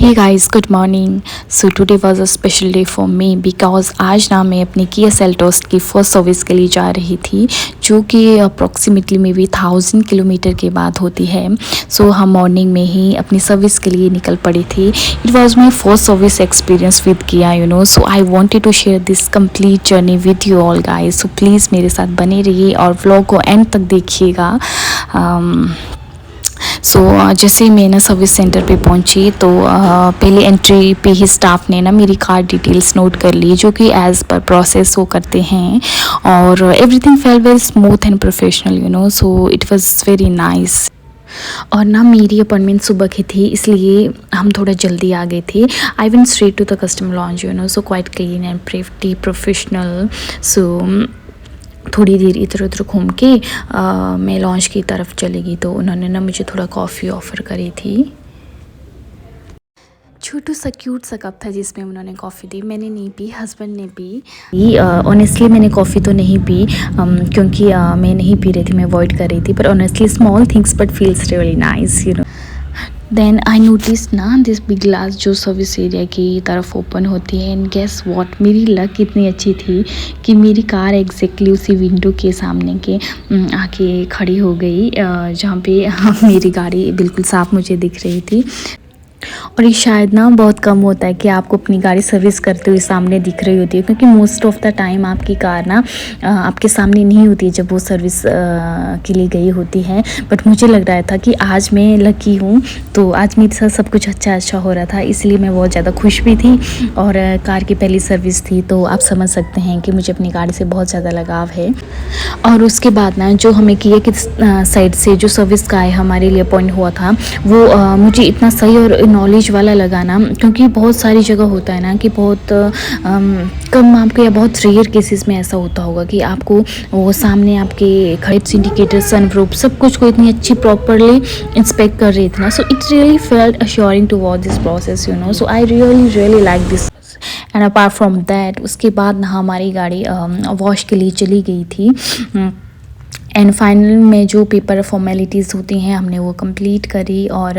Hey guys, good morning. So today was a special day for me because आज ना मैं अपनी Kia Seltos की फर्स्ट सर्विस के लिए जा रही थी, जो कि अप्रॉक्सीमेटली मे बी 1000 किलोमीटर के बाद होती है। सो हम मॉर्निंग में ही अपनी सर्विस के लिए निकल पड़ी थी। It was my first service experience with Kia, so I wanted to share this complete journey with you all guys. So please मेरे साथ बने रहिए और व्लॉग को एंड तक देखिएगा। जैसे मैं ना सर्विस सेंटर पे पहुंची तो पहले एंट्री पे ही स्टाफ ने ना मेरी कार डिटेल्स नोट कर ली, जो कि एज़ पर प्रोसेस वो करते हैं, और everything fail very smooth and professional, so it was very nice. और ना मेरी अपॉइंटमेंट सुबह की थी, इसलिए हम थोड़ा जल्दी आ गए थे। I went straight to the customer lounge, so quite clean and pretty professional. So थोड़ी देर इधर उधर घूम के मैं लॉन्च की तरफ चली गई, तो उन्होंने ना मुझे थोड़ा कॉफ़ी ऑफ़र करी थी। छोटू सा क्यूट सा कप था जिसमें उन्होंने कॉफ़ी दी। मैंने नहीं पी, हस्बैंड ने पी। ऑनेस्टली मैंने कॉफ़ी तो नहीं पी, क्योंकि मैं नहीं पी रही थी, मैं अवॉइड कर रही थी। पर honestly small things but feels really nice. Then I notice ना दिस बिग ग्लास जो सर्विस एरिया की तरफ ओपन होती है, एंड गेस व्हाट, मेरी लक इतनी अच्छी थी कि मेरी कार एग्जैक्टली उसी विंडो के सामने के आके खड़ी हो गई, जहाँ पे मेरी गाड़ी बिल्कुल साफ मुझे दिख रही थी। और ये शायद ना बहुत कम होता है कि आपको अपनी गाड़ी सर्विस करते हुए सामने दिख रही होती है, क्योंकि मोस्ट ऑफ द टाइम आपकी कार ना आपके सामने नहीं होती है जब वो सर्विस के लिए गई होती है। बट मुझे लग रहा था कि आज मैं लकी हूँ, तो आज मेरे साथ सब कुछ अच्छा हो रहा था, इसलिए मैं बहुत ज़्यादा खुश भी थी। और कार की पहली सर्विस थी, तो आप समझ सकते हैं कि मुझे अपनी गाड़ी से बहुत ज़्यादा लगाव है। और उसके बाद ना जो हमें किया कि साइड से जो सर्विस का है हमारे लिए अपॉइंट हुआ था, वो मुझे इतना सही और नॉलेज वाला लगा ना, क्योंकि बहुत सारी जगह होता है ना कि बहुत कम आपके या बहुत रेयर केसेस में ऐसा होता होगा कि आपको वो सामने आपके खड़े इंडिकेटर सनरूफ सब कुछ को इतनी अच्छी प्रॉपरली इंस्पेक्ट कर रही थी ना। So it really felt assuring to watch this process, so I really like this. And apart from that, उसके बाद ना हमारी गाड़ी वॉश के लिए चली गई थी। एंड फाइनल में जो पेपर फॉर्मेलिटीज़ होती हैं हमने वो कंप्लीट करी। और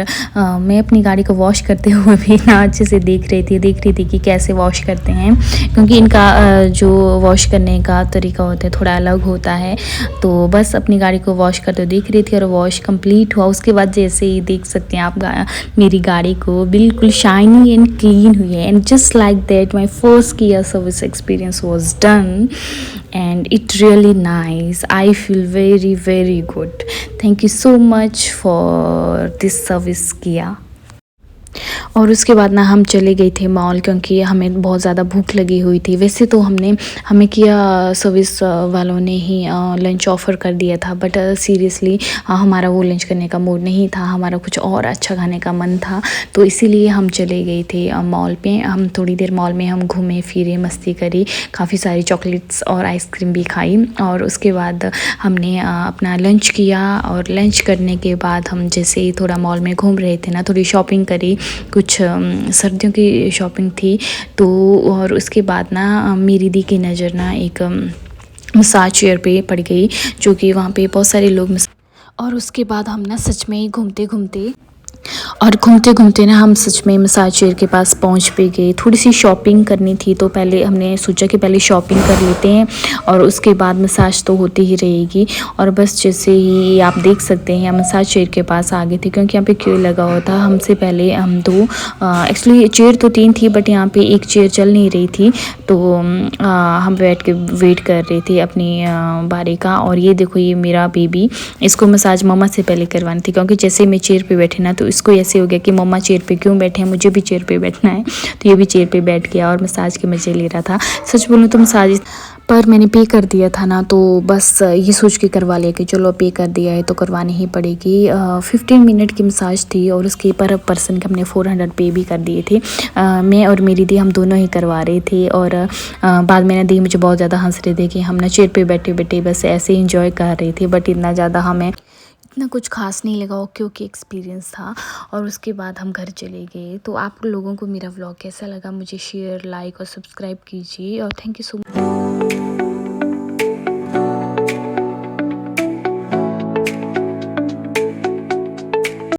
मैं अपनी गाड़ी को वॉश करते हुए भी ना अच्छे से देख रही थी कि कैसे वॉश करते हैं, क्योंकि इनका जो वॉश करने का तरीका होता है थोड़ा अलग होता है। तो बस अपनी गाड़ी को वॉश करते हुए देख रही थी, और वॉश कंप्लीट हुआ। उसके बाद जैसे ही देख सकते हैं आप, मेरी गाड़ी को बिल्कुल शाइनी एंड क्लीन हुई है। And just like that my first Kia service experience was done, and it really nice. I feel very good. Thank you so much for this service Kia. और उसके बाद ना हम चले गए थे मॉल, क्योंकि हमें बहुत ज़्यादा भूख लगी हुई थी। वैसे तो हमें किया सर्विस वालों ने ही लंच ऑफ़र कर दिया था, बट सीरियसली हमारा वो लंच करने का मूड नहीं था, हमारा कुछ और अच्छा खाने का मन था। तो इसीलिए हम चले गए थे मॉल पे। हम थोड़ी देर मॉल में हम घूमे फिरे, मस्ती करी, काफ़ी सारी चॉकलेट्स और आइसक्रीम भी खाई। और उसके बाद हमने अपना लंच किया, और लंच करने के बाद हम जैसे ही थोड़ा मॉल में घूम रहे थे ना, थोड़ी शॉपिंग करी, कुछ सर्दियों की शॉपिंग थी। तो और उसके बाद ना मेरी दी की नज़र ना एक मसाज चेयर पे पड़ गई, जो कि वहाँ पे बहुत सारे लोग। और उसके बाद हम ना सच में ही घूमते घूमते ना हम सच में मसाज चेयर के पास पहुंच भी गए। थोड़ी सी शॉपिंग करनी थी, तो पहले हमने सोचा कि पहले शॉपिंग कर लेते हैं और उसके बाद मसाज तो होती ही रहेगी। और बस जैसे ही आप देख सकते हैं मसाज चेयर के पास आ गए थे, क्योंकि यहाँ पे क्यों लगा हुआ था। हमसे पहले हम दो, एक्चुअली चेयर तो 3 थी, बट यहाँ पे एक चेयर चल नहीं रही थी, तो हम बैठ के वेट कर रहे थे अपनी बारी का। और ये देखो, ये मेरा बेबी, इसको मसाज मम्मा से पहले करवानी थी, क्योंकि जैसे मैं चेयर पे बैठे ना, तो इसको ऐसे हो गया कि मम्मा चेयर पे क्यों बैठे हैं, मुझे भी चेयर पे बैठना है। तो ये भी चेयर पे बैठ गया और मसाज के मज़े ले रहा था। सच बोलूँ तो मसाज पर मैंने पे कर दिया था ना, तो बस ये सोच के करवा लिया कि चलो पे कर दिया है तो करवानी ही पड़ेगी। 15 मिनट की मसाज थी, और उसके पर पर्सन के हमने 400 पे भी कर दिए थे। मैं और मेरी दी हम दोनों ही करवा रहे थे। और बाद में ना दी मुझे बहुत ज़्यादा हंस रहे थे कि हम ना चेयर पे बैठे बैठे बस ऐसे ही इंजॉय कर रहे थे, बट इतना ज़्यादा हमें इतना कुछ खास नहीं लगा, क्योंकि एक्सपीरियंस था। और उसके बाद हम घर चले गए। तो आप लोगों को मेरा व्लॉग कैसा लगा, मुझे शेयर, लाइक और सब्सक्राइब कीजिए। और थैंक यू सो मच।